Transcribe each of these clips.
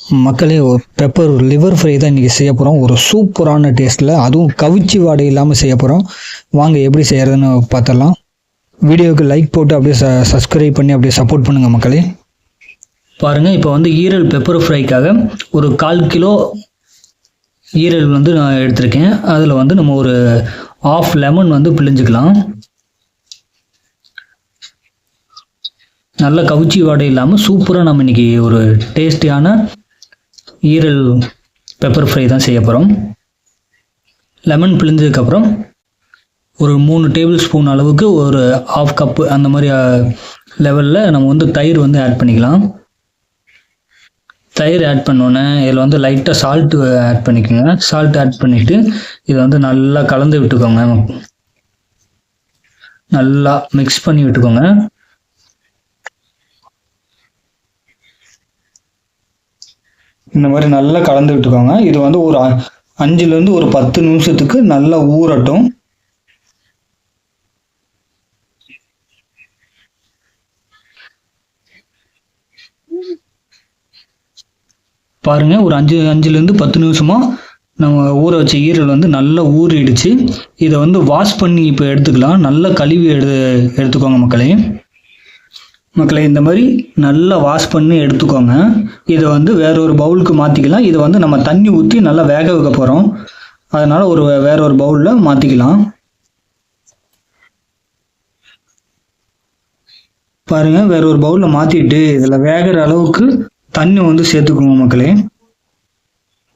மக்களே, ஒரு pepper liver fry தான் இன்றைக்கி செய்ய போகிறோம். ஒரு சூப்பரான டேஸ்ட்டில், அதுவும் கவிச்சி வாடை இல்லாமல் செய்ய போகிறோம். வாங்க எப்படி செய்கிறதுன்னு பார்த்துடலாம். வீடியோவுக்கு லைக் போட்டு அப்படியே சப்ஸ்கிரைப் பண்ணி அப்படியே சப்போர்ட் பண்ணுங்கள் மக்களே. பாருங்கள், இப்போ வந்து ஈரல் பெப்பர் ஃப்ரைக்காக ஒரு 1/4 கிலோ ஈரல் வந்து நான் எடுத்திருக்கேன். அதில் வந்து நம்ம ஒரு 1/2 லெமன் வந்து பிழிஞ்சுக்கலாம். நல்ல கவிச்சி வாடை இல்லாமல் சூப்பராக நம்ம இன்றைக்கி ஒரு டேஸ்டியான ஈரல் பெப்பர் ஃப்ரை தான் செய்ய போகிறோம். லெமன் பிழிஞ்சதுக்கப்புறம் ஒரு 3 டேபிள் ஸ்பூன் அளவுக்கு ஒரு 1/2 கப்பு அந்த மாதிரி லெவலில் நம்ம வந்து தயிர் வந்து ஆட் பண்ணிக்கலாம். தயிர் ஆட் பண்ணோன்னே இதில் வந்து லைட்டாக சால்ட்டு ஆட் பண்ணிக்கோங்க. சால்ட் ஆட் பண்ணிவிட்டு இதை வந்து நல்லா கலந்து விட்டுக்கோங்க. நல்லா மிக்ஸ் பண்ணி விட்டுக்கோங்க. இந்த மாதிரி நல்லா கலந்து விட்டுக்கோங்க. இது வந்து ஒரு 5லேருந்து ஒரு 10 நிமிஷத்துக்கு நல்லா ஊறட்டும். பாருங்க, ஒரு 5லேருந்து 10 நிமிஷமா நம்ம ஊற வச்ச ஈரல் வந்து நல்லா ஊறிடுச்சு. இதை வந்து வாஷ் பண்ணி இப்போ எடுத்துக்கலாம். நல்லா கழுவி எடுத்துக்கோங்க மக்களே. இந்த மாதிரி நல்லா வாஷ் பண்ணி எடுத்துக்கோங்க. இதை வந்து வேற ஒரு பவுலுக்கு மாற்றிக்கலாம். இதை வந்து நம்ம தண்ணி ஊற்றி நல்லா வேக வைக்க போகிறோம். அதனால் வேற ஒரு பவுலில் மாற்றிக்கலாம். பாருங்கள், வேற ஒரு பவுலில் மாற்றிட்டு இதில் வேகிற அளவுக்கு தண்ணி வந்து சேர்த்துக்கோங்க மக்களே.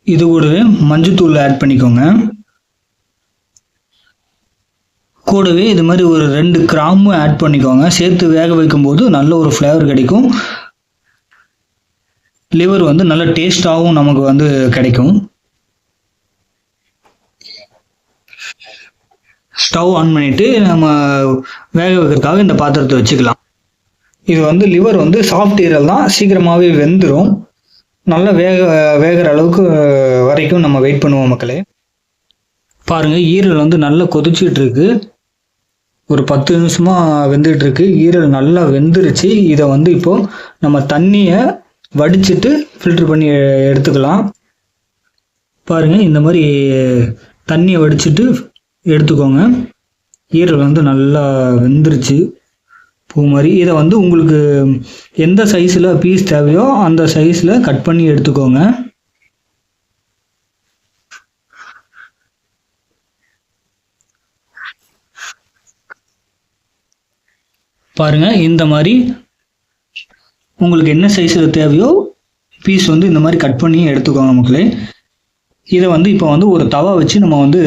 இது கூடவே மஞ்சத்தூள் ஆட் பண்ணிக்கோங்க. கூடவே இது மாதிரி ஒரு 2 கிராம்பு ஆட் பண்ணிக்கோங்க. சேர்த்து வேக வைக்கும்போது நல்ல ஒரு ஃப்ளேவர் கிடைக்கும். லிவர் வந்து நல்ல டேஸ்டாகவும் நமக்கு வந்து கிடைக்கும். ஸ்டவ் ஆன் பண்ணிட்டு நம்ம வேக வைக்கிறதுக்காக இந்த பாத்திரத்தை வச்சுக்கலாம். இது வந்து லிவர் வந்து சாஃப்ட் ஈரல் தான், சீக்கிரமாகவே வெந்துடும். நல்லா வேகிற அளவுக்கு வரைக்கும் நம்ம வெயிட் பண்ணுவோம் மக்களே. பாருங்கள், ஈரல் வந்து நல்லா கொதிச்சுட்டு இருக்கு. ஒரு 10 நிமிஷமா வெந்துட்டு இருக்கு. ஈரல் நல்லா வெந்துருச்சு. இதை வந்து இப்போ நம்ம தண்ணியை வடிச்சிட்டு ஃபில்டர் பண்ணி எடுத்துக்கலாம். பாருங்க, இந்த மாதிரி தண்ணியை வடிச்சிட்டு எடுத்துக்கோங்க. ஈரல் வந்து நல்லா வெந்துருச்சு, பூ மாதிரி. இதை வந்து உங்களுக்கு எந்த சைஸில் பீஸ் தேவையோ அந்த சைஸில் கட் பண்ணி எடுத்துக்கோங்க. பாருங்க, இந்த மாதிரி உங்களுக்கு என்ன சைஸில் தேவையோ பீஸ் வந்து இந்த மாதிரி கட் பண்ணி எடுத்துக்கோங்க மக்களே. இதை வந்து இப்போ வந்து ஒரு தவா வச்சு நம்ம வந்து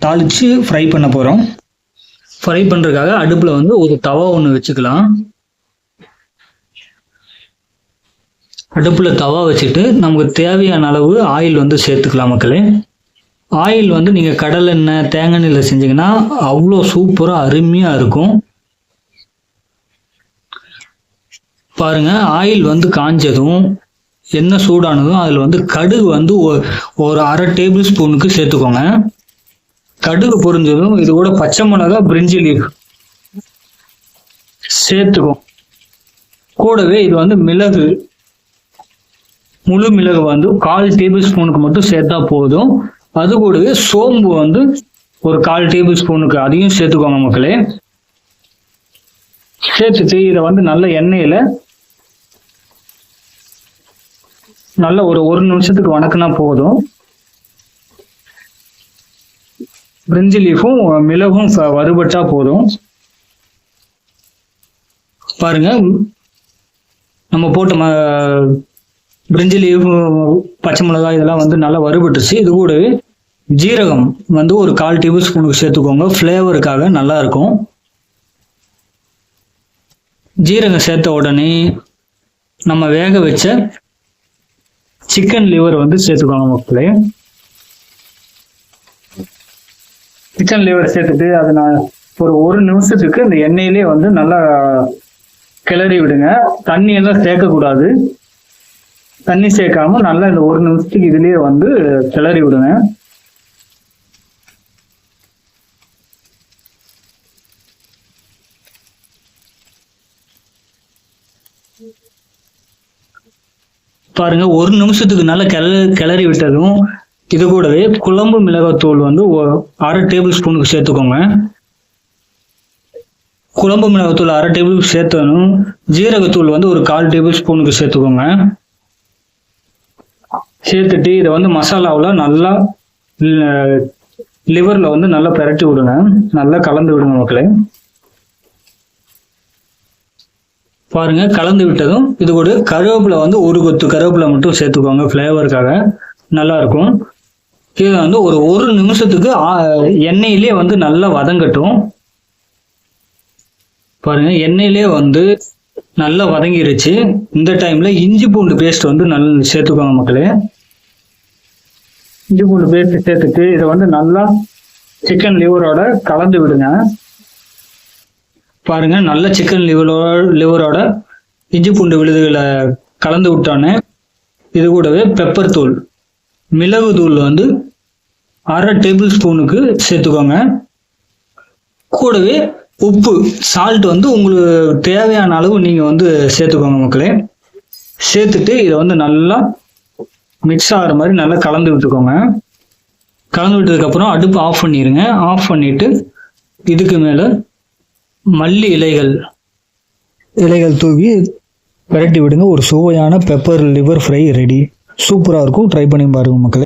தாளித்து ஃப்ரை பண்ண போகிறோம். ஃப்ரை பண்ணுறதுக்காக அடுப்பில் வந்து ஒரு தவா ஒன்று வச்சுக்கலாம். அடுப்பில் தவா வச்சுட்டு நமக்கு தேவையான அளவு ஆயில் வந்து சேர்த்துக்கலாம் மக்களே. ஆயில் வந்து நீங்கள் கடலெண்ணெய், தேங்காய் எண்ணெயில் செஞ்சீங்கன்னா அவ்வளோ சூப்பராக அருமையாக இருக்கும். பாருங்க, ஆயில் வந்து காஞ்சதும் எண்ணெய் சூடானதும் அதில் வந்து கடுகு வந்து ஒரு 1/2 டேபிள் ஸ்பூனுக்கு சேர்த்துக்கோங்க. கடுகு பொரிஞ்சதும் இது கூட பச்சை மிளகா, பிரிஞ்சி லீஃப் சேர்த்துக்கும். கூடவே இது வந்து மிளகு, முழு மிளகு வந்து 1/4 டேபிள் ஸ்பூனுக்கு மட்டும் சேர்த்தா போதும். அது கூடவே சோம்பு வந்து ஒரு 1/4 டேபிள் ஸ்பூனுக்கு அதையும் சேர்த்துக்கோங்க மக்களே. சேர்த்துட்டு இதை வந்து நல்ல எண்ணெயில நல்ல ஒரு 1 நிமிஷத்துக்கு வணக்கினா போதும். பிரிஞ்சி லீஃபும் மிளகும் வறுபட்டா போதும். பாருங்க, நம்ம போட்ட பிரிஞ்சி லீஃப், பச்சை மிளகாய் இதெல்லாம் வந்து நல்லா வறுபட்டுச்சு. இது கூட ஜீரகம் வந்து ஒரு 1/4 டேபிள் ஸ்பூனுக்கு சேர்த்துக்கோங்க. ஃப்ளேவருக்காக நல்லா இருக்கும். ஜீரகம் சேர்த்த உடனே நம்ம வேக வச்ச சிக்கன் லிவர் வந்து சேர்த்துக்கோங்க மக்களே. சிக்கன் லிவர் சேர்த்துட்டு அதை நான் ஒரு 1 நிமிஷத்துக்கு இந்த எண்ணெயிலே வந்து நல்லா கிளறி விடுங்க. தண்ணி எல்லாம் சேர்க்கக்கூடாது. தண்ணி சேர்க்காம நல்லா இந்த 1 நிமிஷத்துக்கு இதுலயே வந்து கிளறி விடுங்க. பாருங்க, 1 நிமிஷத்துக்கு நல்லா கிளறி விட்டதும் இது கூடவே குழம்பு மிளகாத்தூள் வந்து 1/2 டேபிள் ஸ்பூனுக்கு சேர்த்துக்கோங்க. குழம்பு மிளகாத்தூள் 1/2 டேபிள் சேர்த்தனும். ஜீரகத்தூள் வந்து ஒரு 1/4 டேபிள் ஸ்பூனுக்கு சேர்த்துக்கோங்க. சேர்த்துட்டு இதை வந்து மசாலாவில் நல்லா லிவர்ல வந்து நல்லா பிரட்டி விடுங்க. நல்லா கலந்து விடுங்க மக்களே. பாருங்க, கலந்து விட்டதும் இது கூட கருவேப்பிலை வந்து 1 கொத்து கருவேப்பிலை மட்டும் சேர்த்துக்கோங்க. ஃப்ளேவருக்காக நல்லா இருக்கும். இது வந்து ஒரு 1 நிமிஷத்துக்கு எண்ணெயிலே வந்து நல்லா வதங்கட்டும். பாருங்க, எண்ணெயிலே வந்து நல்லா வதங்கிருச்சு. இந்த டைம்ல இஞ்சி பூண்டு பேஸ்ட் வந்து நல்லா சேர்த்துக்கோங்க மக்களே. இஞ்சி பூண்டு பேஸ்ட் சேர்த்துட்டு இதை வந்து நல்லா சிக்கன் லிவரோட கலந்து விடுங்க. பாருங்க, நல்ல சிக்கன் லிவரோட இஞ்சி பூண்டு விழுதுகளை கலந்து விட்டோன்னே இது கூடவே பெப்பர் தூள், மிளகு தூள் வந்து 1/2 டேபிள் ஸ்பூனுக்கு சேர்த்துக்கோங்க. கூடவே உப்பு, சால்ட் வந்து உங்களுக்கு தேவையான அளவு நீங்க வந்து சேர்த்துக்கோங்க மக்களே. சேர்த்துட்டு இதை வந்து நல்லா மிக்ஸ் ஆகிற மாதிரி நல்லா கலந்து விட்டுக்கோங்க. கலந்து விட்டதுக்கு அப்புறம் அடுப்பு ஆஃப் பண்ணிடுங்க. ஆஃப் பண்ணிட்டு இதுக்கு மேல மல்லி இலைகள் தூவி பிரட்டி விடுங்க. ஒரு சுவையான பெப்பர் லிவர் ஃப்ரை ரெடி. சூப்பராக இருக்கும். ட்ரை பண்ணி பாருங்க மக்களே.